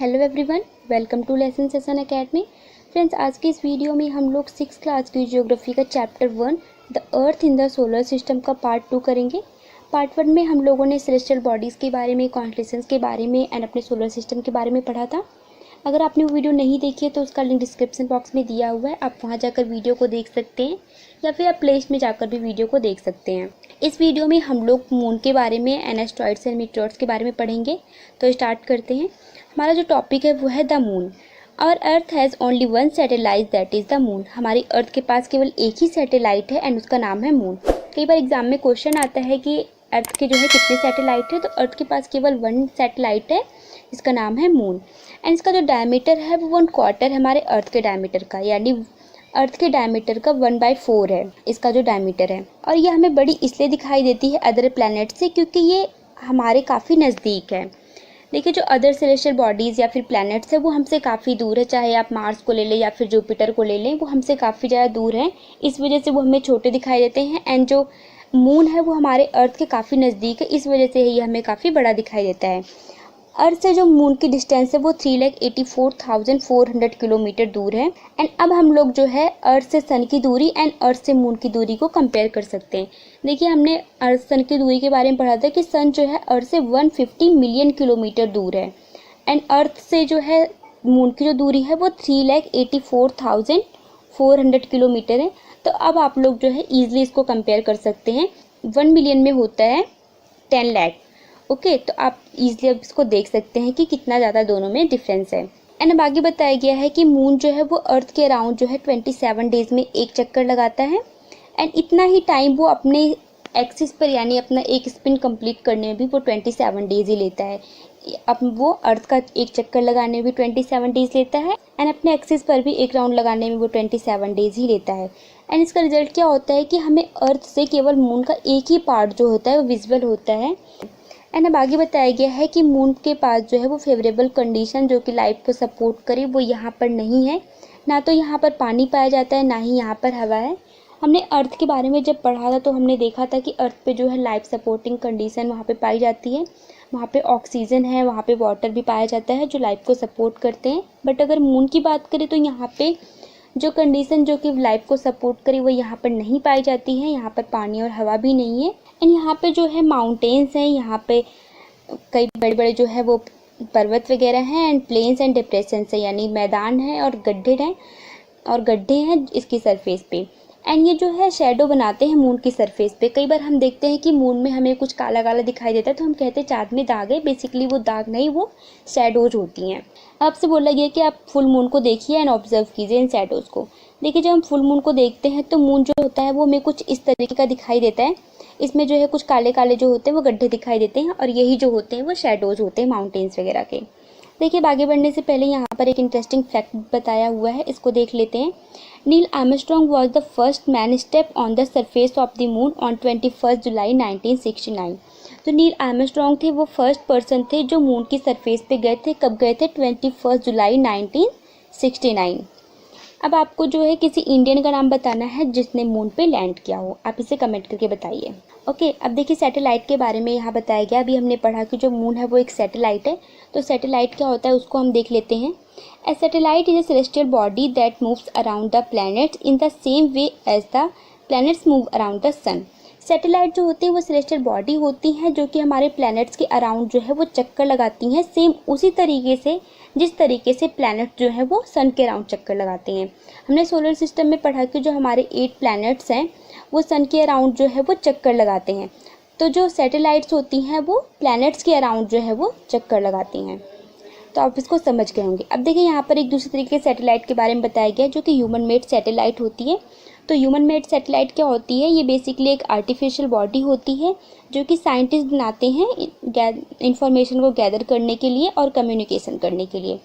Hello everyone, welcome to lesson session academy. Friends, आज की इस वीडियो में हम लोग 6th क्लास की ज्योग्राफी का chapter 1 the earth in the solar system का पार्ट 2 करेंगे। पार्ट 1 में हम लोगों ने सेलेस्टियल बॉडीज़ के बारे में, कॉन्स्टेलेशंस के बारे में एंड अपने सोलर सिस्टम के बारे में पढ़ा था। अगर आपने वो वीडियो नहीं देखी है तो उसका लिंक डिस्क्रिप्शन बॉक्स में दिया हुआ है, आप वहाँ जाकर वीडियो को देख सकते हैं या फिर आप प्ले लिस्ट में जाकर भी वीडियो को देख सकते हैं। इस वीडियो में हम लोग मून के बारे में एंड एस्ट्रॉइड्स एंड मीटियोर्स के बारे में पढ़ेंगे। तो स्टार्ट करते हैं। हमारा जो टॉपिक है वो है द मून। और अर्थ has only one satellite that is the moon. हमारी अर्थ के पास केवल एक ही सैटेलाइट है एंड उसका नाम है मून। कई बार एग्जाम में क्वेश्चन आता है कि अर्थ के जो है कितने सैटेलाइट है, तो अर्थ के पास केवल वन सैटेलाइट है, इसका नाम है मून। एंड इसका जो डायमीटर है वो 1/4 हमारे अर्थ के डायमीटर का, यानी अर्थ के डायमीटर का 1/4 है इसका जो डायमीटर है। और ये हमें बड़ी इसलिए दिखाई देती है अदर प्लैनेट से क्योंकि ये हमारे काफ़ी नज़दीक है। देखिए, जो अदर सेलेस्टियल बॉडीज़ या फिर प्लैनेट्स है वो हमसे काफ़ी दूर है, चाहे आप मार्स को ले लें या फिर जुपिटर को ले लें, वो हमसे काफ़ी ज़्यादा दूर है। इस वजह से वो हमें छोटे दिखाई देते हैं। एंड जो मून है वो हमारे अर्थ के काफ़ी नज़दीक है, इस वजह से ये हमें काफ़ी बड़ा दिखाई देता है। अर्थ से जो मून की डिस्टेंस है वो 3,84,400 किलोमीटर दूर है। एंड अब हम लोग जो है अर्थ से सन की दूरी एंड अर्थ से मून की दूरी को कंपेयर कर सकते हैं। देखिए, हमने अर्थ सन की दूरी के बारे में पढ़ा था कि सन जो है अर्थ से 150 मिलियन किलोमीटर दूर है एंड अर्थ से जो है मून की जो दूरी है वो 3,84,400 किलोमीटर है। तो अब आप लोग जो है ईजिली इसको कंपेयर कर सकते हैं। 1 मिलियन में होता है 10 लाख। ओके, तो आप इजीली अब इसको देख सकते हैं कि कितना ज़्यादा दोनों में डिफरेंस है। एंड अब आगे बताया गया है कि मून जो है वो अर्थ के अराउंड जो है 27 डेज में एक चक्कर लगाता है। एंड इतना ही टाइम वो अपने एक्सिस पर, यानी अपना एक स्पिन कंप्लीट करने में भी वो 27 डेज ही लेता है। अब वो अर्थ का एक चक्कर लगाने में भी 27 डेज लेता है एंड अपने एक्सिस पर भी एक राउंड लगाने में वो 27 डेज ही लेता है। एंड इसका रिजल्ट क्या होता है कि हमें अर्थ से केवल मून का एक ही पार्ट जो होता है वो विजिबल होता है। एंड अब आगे बताया गया है कि मून के पास जो है वो फेवरेबल कंडीशन जो कि लाइफ को सपोर्ट करे वो यहाँ पर नहीं है। ना तो यहाँ पर पानी पाया जाता है, ना ही यहाँ पर हवा है। हमने अर्थ के बारे में जब पढ़ा था तो हमने देखा था कि अर्थ पे जो है लाइफ सपोर्टिंग कंडीशन वहाँ पे पाई जाती है। वहाँ पे ऑक्सीजन है, वहाँ पे वाटर भी पाया जाता है जो लाइफ को सपोर्ट करते हैं। बट अगर मून की बात करें तो यहाँ पे जो कंडीशन जो कि लाइफ को सपोर्ट करे वो यहाँ पर नहीं पाई जाती है। यहाँ पर पानी और हवा भी नहीं है। एंड यहाँ पे जो है माउंटेन्स हैं, यहाँ पे कई बड़े बड़े जो है वो पर्वत वगैरह हैं एंड प्लेन्स एंड डिप्रेशन है, यानी मैदान है और गड्ढे हैं इसकी सरफेस पे। एंड ये जो है शेडो बनाते हैं मून की सरफेस पे। कई बार हम देखते हैं कि मून में हमें कुछ काला काला दिखाई देता है तो हम कहते हैं चाँद में दाग है। बेसिकली वो दाग नहीं, वो शेडोज होती हैं। आपसे बोला गया कि आप फुल मून को देखिए एंड ऑब्जर्व कीजिए इन शेडोज़ को। देखिए, जब हम फुल मून को देखते हैं तो मून जो होता है वो हमें कुछ इस तरीके का दिखाई देता है। इसमें जो है कुछ काले काले जो होते हैं वो गड्ढे दिखाई देते हैं और यही जो होते हैं वो शेडोज़ होते हैं माउंटेन्स वगैरह के। देखिए, आगे बढ़ने से पहले यहाँ पर एक इंटरेस्टिंग फैक्ट बताया हुआ है, इसको देख लेते हैं। Neil Armstrong was the first man step on the surface of the moon on 21 जुलाई 1969। तो नील आर्मस्ट्रॉन्ग थे वो फर्स्ट पर्सन थे जो मून की सरफेस पे गए थे। कब गए थे? 21 जुलाई 1969। अब आपको जो है किसी इंडियन का नाम बताना है जिसने मून पे लैंड किया हो। आप इसे कमेंट करके बताइए। ओके, अब देखिए सैटेलाइट के बारे में यहाँ बताया गया। अभी हमने पढ़ा कि जो मून है वो एक सैटेलाइट है। तो सैटेलाइट क्या होता है उसको हम देख लेते हैं। A satellite is a celestial body that moves around the planets in the same way as the planets move around the sun. Satellite जो होती है वो सेलेस्टियल बॉडी होती हैं जो कि हमारे प्लैनेट्स के अराउंड जो है वो चक्कर लगाती हैं, सेम उसी तरीके से जिस तरीके से प्लैनेट जो है वो सन के अराउंड चक्कर लगाते हैं। हमने सोलर सिस्टम में पढ़ा कि जो हमारे 8 प्लैनेट्स हैं वो सन के अराउंड जो है वो चक्कर लगाते हैं। तो जो सैटेलाइट्स होती हैं वो प्लैनेट्स के अराउंड जो है वो चक्कर लगाती हैं। तो आप इसको समझ गए होंगे। अब देखिए, यहाँ पर एक दूसरे तरीके से सैटेलाइट के बारे में बताया गया जो कि ह्यूमन मेड सैटेलाइट होती है। तो ह्यूमन मेड सैटेलाइट क्या होती है? ये बेसिकली एक आर्टिफिशियल बॉडी होती है जो कि साइंटिस्ट बनाते हैं इंफॉर्मेशन को गैदर करने के लिए और कम्युनिकेशन करने के लिए।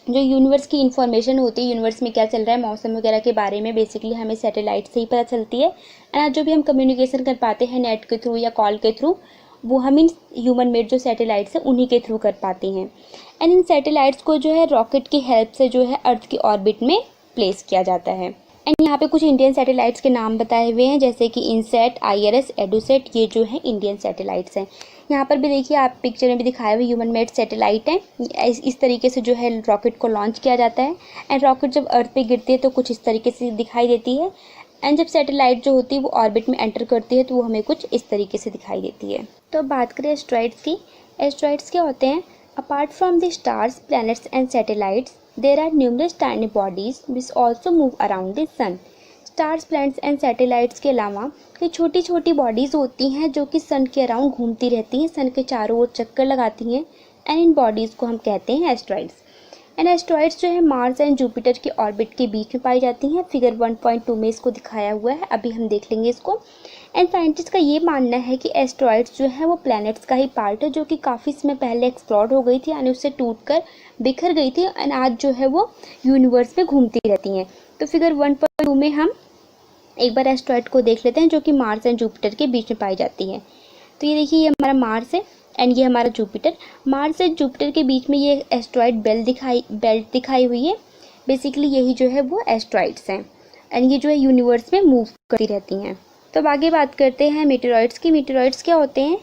जो यूनिवर्स की इन्फॉर्मेशन होती है, यूनिवर्स में क्या चल रहा है, मौसम वगैरह के बारे में बेसिकली हमें सैटेलाइट से ही पता चलती है। एंड जो भी हम कम्युनिकेशन कर पाते हैं नेट के थ्रू या कॉल के थ्रू, वो हम इन ह्यूमन मेड जो सैटेलाइट्स हैं उन्हीं के थ्रू कर पाते हैं। एंड इन सैटेलाइट्स को जो है रॉकेट की हेल्प से जो है अर्थ की ऑर्बिट में प्लेस किया जाता है। एंड यहाँ पे कुछ इंडियन सैटेलाइट्स के नाम बताए हुए हैं, जैसे कि इनसैट, IRS, एडुसेट, ये जो है इंडियन सैटेलाइट्स हैं। यहाँ पर भी देखिए आप पिक्चर में भी दिखाए हुए ह्यूमन मेड सैटेलाइट हैं। इस तरीके से जो है रॉकेट को लॉन्च किया जाता है एंड रॉकेट जब अर्थ पे गिरती है तो कुछ इस तरीके से दिखाई देती है एंड जब सैटेलाइट जो होती है वो ऑर्बिट में एंटर करती है तो वो हमें कुछ इस तरीके से दिखाई देती है। तो अब बात करें एस्ट्रॉइड्स की। एस्ट्रॉइड्स क्या होते हैं? Apart from the stars, planets and satellites, there are numerous tiny bodies which also move around the sun. Stars, planets and satellites के अलावा कई छोटी छोटी बॉडीज़ होती हैं जो कि सन के अराउंड घूमती रहती हैं, सन के चारों ओर चक्कर लगाती हैं एंड इन बॉडीज़ को हम कहते हैं एस्ट्रॉइड्स। एंड एस्ट्रॉइड्स जो है मार्स एंड जुपिटर की ऑर्बिट के बीच में पाई जाती हैं। फिगर 1.2 में इसको दिखाया हुआ है, अभी हम देख लेंगे इसको। एंड साइंटिस्ट का ये मानना है कि एस्ट्रॉइड्स जो है वो प्लैनेट्स का ही पार्ट है जो कि काफ़ी समय पहले एक्सप्लोर हो गई थी, यानी उससे टूटकर बिखर गई थी एंड आज जो है वो यूनिवर्स में घूमती रहती हैं। तो फिगर 1.2 में हम एक बार एस्ट्रॉइड को देख लेते हैं जो कि मार्स एंड जुपिटर के बीच में पाई जाती है। तो ये देखिए, ये हमारा मार्स है एंड ये हमारा जुपिटर। मार्स एंड जुपिटर के बीच में ये एस्ट्रॉइड बेल्ट दिखाई हुई है। बेसिकली यही जो है वो एस्ट्रॉइड्स हैं एंड ये जो है यूनिवर्स में मूव करती रहती हैं। तो अब आगे बात करते हैं मीटेरॉइड्स की। मीटेरॉइड्स क्या होते हैं?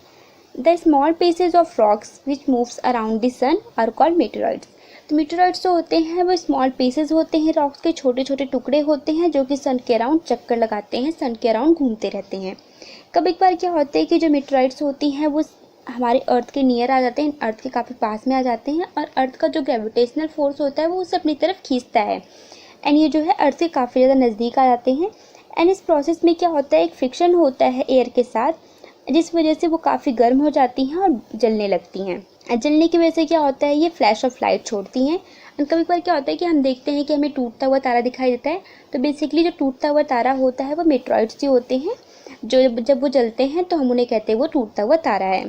The small pieces of rocks which moves around the sun are called meteoroids. तो मीटेरॉइड्स जो होते हैं वो स्मॉल पीसेज होते हैं, रॉक्स के छोटे छोटे टुकड़े होते हैं जो कि सन के अराउंड चक्कर लगाते हैं, सन के अराउंड घूमते रहते हैं। कभी कभार क्या होता है कि जो मीटेरॉइड्स होती हैं वो हमारे अर्थ के नियर आ जाते हैं, अर्थ के काफ़ी पास में आ जाते हैं और अर्थ का जो ग्रेविटेशनल फोर्स होता है वो उसे अपनी तरफ खींचता है एंड ये जो है अर्थ के काफ़ी ज़्यादा नज़दीक आ जाते हैं। एंड इस प्रोसेस में क्या होता है, एक फ्रिक्शन होता है एयर के साथ, जिस वजह से वो काफ़ी गर्म हो जाती हैं और जलने लगती हैं। जलने की वजह से क्या होता है, ये फ्लैश ऑफ लाइट छोड़ती हैं। एंड कभी कभार क्या होता है कि हम देखते हैं कि हमें टूटता हुआ तारा दिखाई देता है। तो बेसिकली जो टूटता हुआ तारा होता है वो मीटेरॉइड्स ही होते हैं, जो जब वो जलते हैं तो हम उन्हें कहते हैं वो टूटता हुआ तारा है।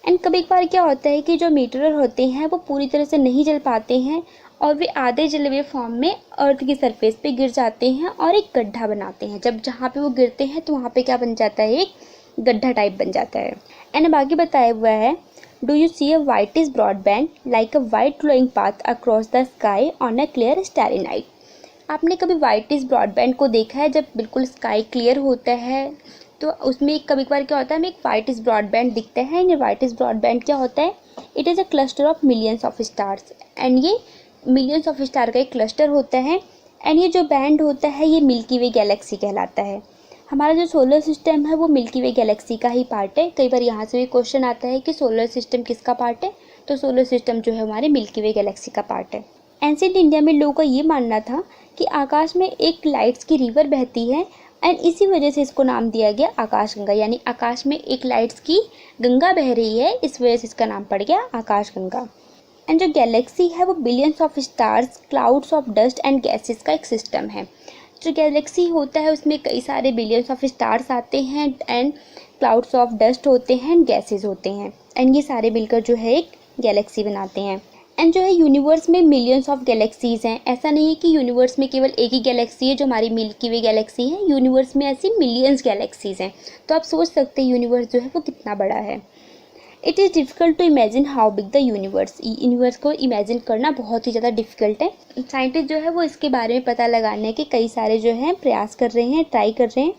एंड कभी कभार क्या होता है कि जो मीटेरर होते हैं वो पूरी तरह से नहीं जल पाते हैं और वे आधे जले हुए फॉर्म में अर्थ की सरफेस पे गिर जाते हैं और एक गड्ढा बनाते हैं। जब जहाँ पे वो गिरते हैं तो वहाँ पे क्या बन जाता है, एक गड्ढा टाइप बन जाता है। एंड अब आगे बताया हुआ है, do you see a whitish broadband like a white glowing path across the sky on a clear starry night? आपने कभी whitish broadband को देखा है? जब बिल्कुल स्काई क्लियर होता है तो उसमें कभी कभार क्या होता है, हमें एक whitish broadband दिखता है। ये whitish broadband क्या होता है? It is a cluster of millions of stars and ये मिलियंस ऑफ स्टार का एक क्लस्टर होता है एंड ये जो बैंड होता है ये मिल्की वे गैलेक्सी कहलाता है। हमारा जो सोलर सिस्टम है वो मिल्की वे गैलेक्सी का ही पार्ट है। कई बार यहाँ से भी क्वेश्चन आता है कि सोलर सिस्टम किसका पार्ट है, तो सोलर सिस्टम जो है हमारे मिल्की वे गैलेक्सी का पार्ट है। एंशिएंट इंडिया में लोगों का ये मानना था कि आकाश में एक लाइट्स की रिवर बहती है एंड इसी वजह से इसको नाम दिया गया आकाशगंगा, यानी आकाश में एक लाइट्स की गंगा बह रही है, इस वजह से इसका नाम पड़ गया आकाशगंगा। एंड जो गैलेक्सी है वो billions of stars, clouds of dust and gases का एक सिस्टम है। जो गैलेक्सी होता है उसमें कई सारे बिलियंस ऑफ स्टार्स आते हैं एंड क्लाउड्स ऑफ डस्ट होते हैं एंड गैसेस होते हैं एंड ये सारे मिलकर जो है एक गैलेक्सी बनाते हैं। एंड जो है यूनिवर्स में मिलियंस ऑफ गैलेक्सीज़ हैं। ऐसा नहीं है कि यूनिवर्स में केवल एक ही गैलेक्सी है जो हमारी मिल्की वे गैलेक्सी है, यूनिवर्स में ऐसी मिलियंस गैलेक्सीज़ हैं। तो आप सोच सकते हैं यूनिवर्स जो है वो कितना बड़ा है। It is difficult to imagine how big the universe. Universe को इमेजिन करना बहुत ही ज़्यादा डिफ़िकल्ट है। साइंटिस्ट जो है वो इसके बारे में पता लगाने के कई सारे जो है प्रयास कर रहे हैं, ट्राई कर रहे हैं।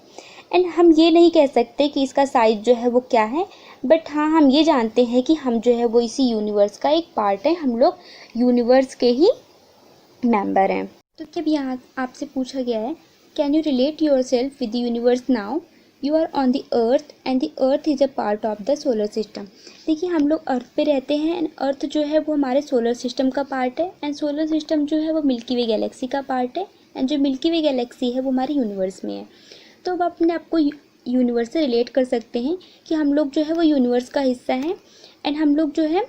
एंड हम ये नहीं कह सकते कि इसका साइज़ जो है वो क्या है, बट हाँ हम ये जानते हैं कि हम जो है वो इसी यूनिवर्स का एक पार्ट है, हम लोग यूनिवर्स के ही मेंबर हैं। तो जब यहाँ आपसे पूछा गया है, can you relate yourself with the universe now, you are on the earth and the earth is a part of the solar system. देखिए हम लोग अर्थ पे रहते हैं एंड अर्थ जो है वो हमारे सोलर सिस्टम का पार्ट है एंड सोलर सिस्टम जो है वो मिल्की वे गैलेक्सी का पार्ट है एंड जो मिल्की वे गैलेक्सी है वो हमारे यूनिवर्स में है। तो अब अपने आपको यूनिवर्स से रिलेट कर सकते हैं कि हम लोग जो है वो यूनिवर्स का हिस्सा हैं एंड हम लोग जो है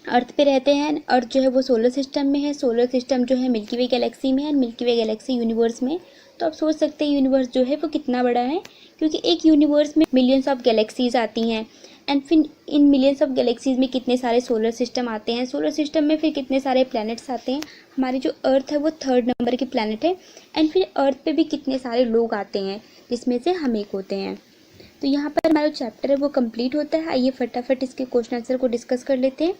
अर्थ पे रहते हैं। अर्थ जो है वो सोलर सिस्टम में है, सोलर सिस्टम जो है मिल्की वे गैलेक्सी में है and milky way Galaxy universe में। तो आप सोच सकते हैं यूनिवर्स जो है वो कितना बड़ा है, क्योंकि एक यूनिवर्स में मिलियंस ऑफ गैलेक्सीज आती हैं एंड फिर इन मिलियंस ऑफ गैलेक्सीज में कितने सारे सोलर सिस्टम आते हैं, सोलर सिस्टम में फिर कितने सारे प्लैनेट्स आते हैं। हमारी जो अर्थ है वो 3rd नंबर की प्लैनेट है एंड फिर अर्थ पे भी कितने सारे लोग आते हैं जिसमें से हम एक होते हैं। तो यहाँ पर हमारा चैप्टर है वो कंप्लीट होता है। आइए फटाफट इसके क्वेश्चन आंसर को डिस्कस कर लेते हैं।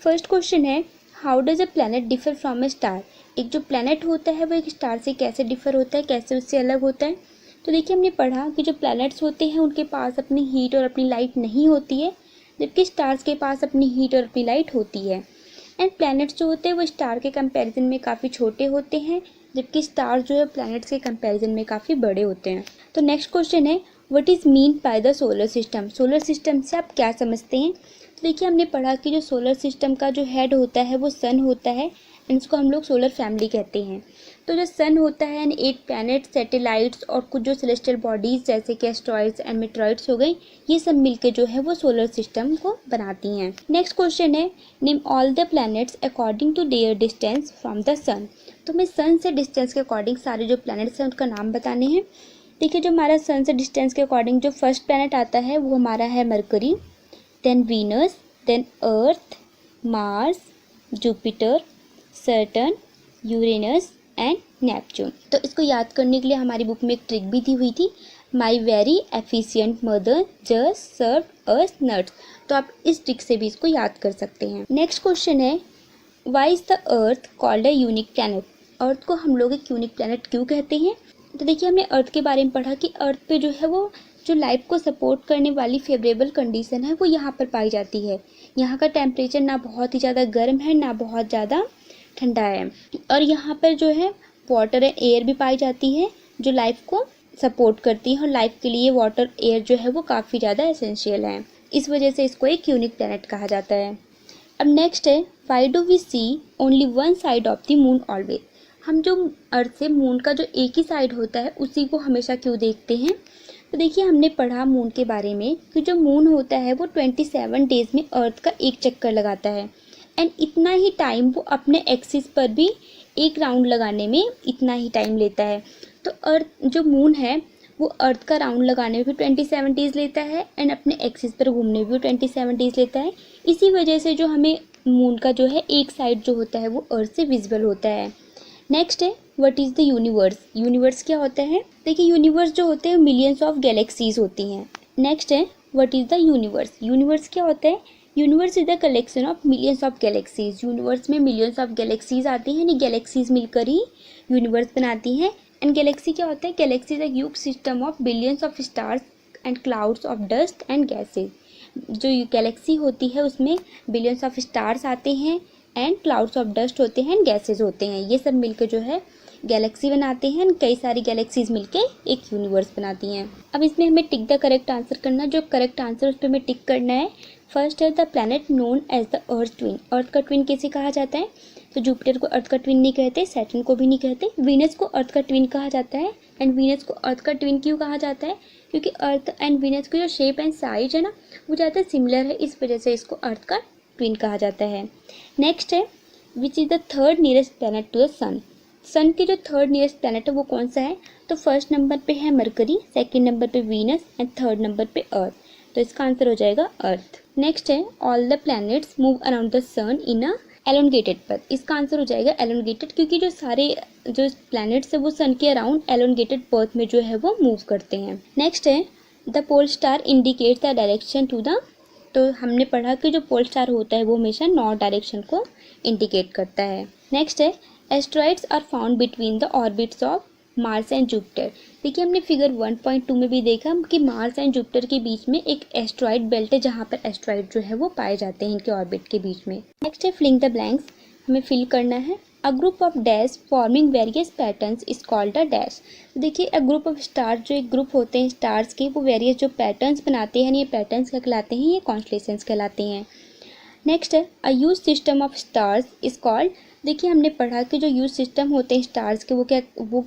फर्स्ट क्वेश्चन है, how does a planet differ from a star. एक जो प्लैनेट होता है वो एक स्टार से कैसे डिफर होता है, कैसे उससे अलग होता है। तो देखिए हमने पढ़ा कि जो प्लैनेट्स होते हैं उनके पास अपनी हीट और अपनी लाइट नहीं होती है, जबकि स्टार्स के पास अपनी हीट और अपनी लाइट होती है। एंड प्लैनेट्स जो होते हैं वो स्टार के कंपैरिजन में काफ़ी छोटे होते हैं, जबकि स्टार जो है प्लैनेट्स के कंपैरिजन में काफ़ी बड़े होते हैं। तो नेक्स्ट क्वेश्चन है, what is mean by the solar system. Solar system से आप क्या समझते हैं। तो देखिए हमने पढ़ा कि जो सोलर सिस्टम का जो हेड होता है वो सन होता है, एंड इसको हम लोग सोलर फैमिली कहते हैं। तो जो सन होता है एंड 8 प्लैनेट, सैटेलाइट्स और कुछ जो सेलेस्टियल बॉडीज़ जैसे कि एस्ट्रॉइड्स एंड मेटेरॉइड्स हो गई, ये सब मिलके जो है वो सोलर सिस्टम को बनाती हैं। नेक्स्ट क्वेश्चन है, name all the planets according to their distance from the sun. तो हमें सन से डिस्टेंस के अकॉर्डिंग सारे जो प्लैनेट्स हैं उनका नाम बताने हैं। देखिए जो हमारा सन से डिस्टेंस के अकॉर्डिंग जो फर्स्ट प्लैनेट आता है वो हमारा है Mercury, then Venus, then Earth, Mars, Jupiter, Saturn, Uranus and Neptune. तो इसको याद करने के लिए हमारी बुक में एक ट्रिक भी दी हुई थी, my very efficient mother just serve us nuts. तो आप इस ट्रिक से भी इसको याद कर सकते हैं। नेक्स्ट क्वेश्चन है, why is the earth called a unique planet. Earth को हम लोग एक यूनिक प्लैनेट क्यों कहते हैं। तो देखिए हमने अर्थ के बारे में पढ़ा कि अर्थ पे जो है वो जो लाइफ को सपोर्ट करने वाली फेवरेबल कंडीशन है वो यहाँ पर पाई जाती है। यहाँ का टेम्परेचर ना बहुत ही ज़्यादा गर्म है ना बहुत ज़्यादा ठंडा है, और यहाँ पर जो है वाटर एंड एयर भी पाई जाती है जो लाइफ को सपोर्ट करती है, और लाइफ के लिए वाटर एयर जो है वो काफ़ी ज़्यादा एसेंशियल है। इस वजह से इसको एक यूनिक प्लैनेट कहा जाता है। अब नेक्स्ट है, why do we see only one side of the moon always. हम जो अर्थ से मून का जो एक ही साइड होता है उसी को हमेशा क्यों देखते हैं। तो देखिए हमने पढ़ा मून के बारे में कि जो मून होता है वो 27 डेज में अर्थ का एक चक्कर लगाता है, एंड इतना ही टाइम वो अपने एक्सिस पर भी एक राउंड लगाने में इतना ही टाइम लेता है। तो अर्थ जो मून है वो अर्थ का राउंड लगाने में भी 27 डेज लेता है, एंड अपने एक्सिस पर घूमने में भी 27 डेज लेता है। इसी वजह से जो हमें मून का जो है एक साइड जो होता है वो अर्थ से विजिबल होता है। नेक्स्ट है, what is the universe. Universe क्या होता है। देखिए यूनिवर्स जो होते हैं मिलियंस ऑफ गैलेक्सीज होती हैं। नेक्स्ट है, what is the universe. Universe क्या होता है। Universe is the collection of millions of galaxies. Universe में मिलियंस ऑफ गैलेक्सीज आती हैं, यानी गैलेक्सीज मिलकर ही यूनिवर्स बनाती हैं। एंड गैलेक्सी क्या होता है। Galaxy is a huge system of billions of stars and clouds of dust and gases. जो गैलेक्सी होती है उसमें बिलियंस ऑफ स्टार्स आते हैं एंड क्लाउड्स ऑफ डस्ट होते हैं एंड गैसेज होते हैं। ये सब मिलकर जो है गैलेक्सी बनाते हैं, कई सारी गैलेक्सीज मिलके एक यूनिवर्स बनाती हैं। अब इसमें हमें टिक द करेक्ट आंसर करना, जो करेक्ट आंसर उस पर हमें टिक करना है। फर्स्ट है the planet known as the earth twin. Earth का ट्विन कैसे कहा जाता है। तो जुपिटर को अर्थ का ट्विन नहीं कहते, सैटर्न को भी नहीं कहते। वीनस को अर्थ का ट्विन कहा जाता है, एंड वीनस को अर्थ का ट्विन क्यों कहा जाता है, क्योंकि अर्थ एंड वीनस की जो शेप एंड साइज है ना वो ज़्यादा सिमिलर है, इस वजह से इसको अर्थ का ट्विन कहा जाता है। नेक्स्ट है, which is the third nearest planet to the sun. Sun के जो थर्ड नियरेस्ट प्लैनेट है वो कौन सा है। तो फर्स्ट नंबर पे है मरकरी, सेकंड नंबर पे वीनस एंड थर्ड नंबर पे अर्थ। तो इसका आंसर हो जाएगा अर्थ। नेक्स्ट है, all the planets move around the sun in a elongated path. इसका आंसर हो जाएगा एलोंगेटेड, क्योंकि जो सारे जो प्लैनेट्स है वो सन के अराउंड एलोंगेटेड पथ में जो है वो मूव करते हैं। नेक्स्ट है, the pole star indicates the direction to the. तो हमने पढ़ा कि जो पोल स्टार होता है वो हमेशा नॉर्थ डायरेक्शन को इंडिकेट करता है। नेक्स्ट है, asteroids are found between the orbits of Mars and Jupiter. देखिए हमने फिगर 1.2 में भी देखा कि मार्स एंड जुपिटर के बीच में एक एस्ट्रॉइड बेल्ट है जहाँ पर एस्ट्रॉइड जो है वो पाए जाते हैं इनके ऑर्बिट के बीच में। नेक्स्ट है, फिलिंग द ब्लैंक्स। हमें फिल करना है। A group of dash forming various patterns is called a dash. देखिए अ ग्रुप ऑफ स्टार्स, जो एक ग्रुप होते हैं स्टार्स के, वो वेरियस जो पैटर्न्स बनाते हैं, ये पैटर्न्स कहलाते हैं, ये कॉन्स्टलेशंस कहलाते हैं। नेक्स्ट है, a huge system of stars is called. देखिए हमने पढ़ा कि जो यूज सिस्टम होते हैं स्टार्स के वो क्या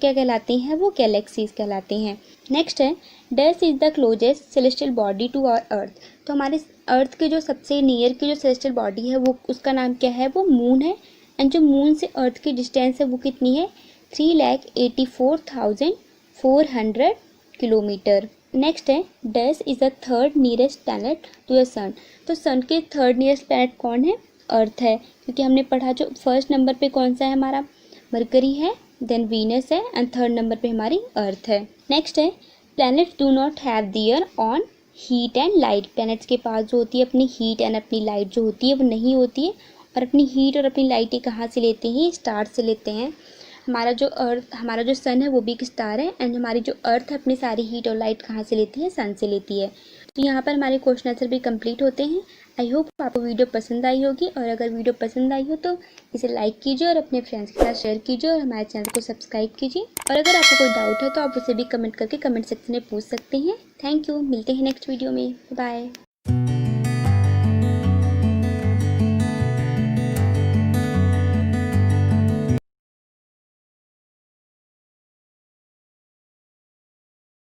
कहलाते हैं, वो गैलेक्सीज कहलाते हैं। नेक्स्ट है, dash is the closest celestial body to our earth. तो हमारे अर्थ के जो सबसे नियर की जो सेलेस्टियल बॉडी है वो उसका नाम क्या है, वो मून है। एंड जो मून से अर्थ की डिस्टेंस है वो कितनी है, 3,84,400 किलोमीटर। नेक्स्ट है, dash is the third nearest planet to the sun. तो सन के थर्ड नियरेस्ट प्लैनेट कौन है, अर्थ है, क्योंकि हमने पढ़ा जो फर्स्ट नंबर पे कौन सा है हमारा, मरकरी है, देन वीनस है एंड थर्ड नंबर पे हमारी अर्थ है। नेक्स्ट है, planets do not have their on heat and light. Planets के पास जो होती है अपनी हीट एंड अपनी लाइट जो होती है वो नहीं होती है, और अपनी हीट और अपनी लाइट कहाँ से लेते हैं? स्टार से लेते हैं। हमारा जो सन है वो भी एक स्टार है, एंड हमारी जो अर्थ है अपनी सारी हीट और लाइट कहाँ से लेती है? सन से लेती है। तो यहाँ पर हमारे क्वेश्चन आंसर भी कंप्लीट होते हैं। आई होप आपको वीडियो पसंद आई होगी, और अगर वीडियो पसंद आई हो तो इसे लाइक कीजिए और अपने फ्रेंड्स के साथ शेयर कीजिए और हमारे चैनल को सब्सक्राइब कीजिए। और अगर आपको कोई डाउट है तो आप उसे भी कमेंट करके कमेंट सेक्शन में पूछ सकते हैं। थैंक यू, मिलते हैं नेक्स्ट वीडियो में। बाय।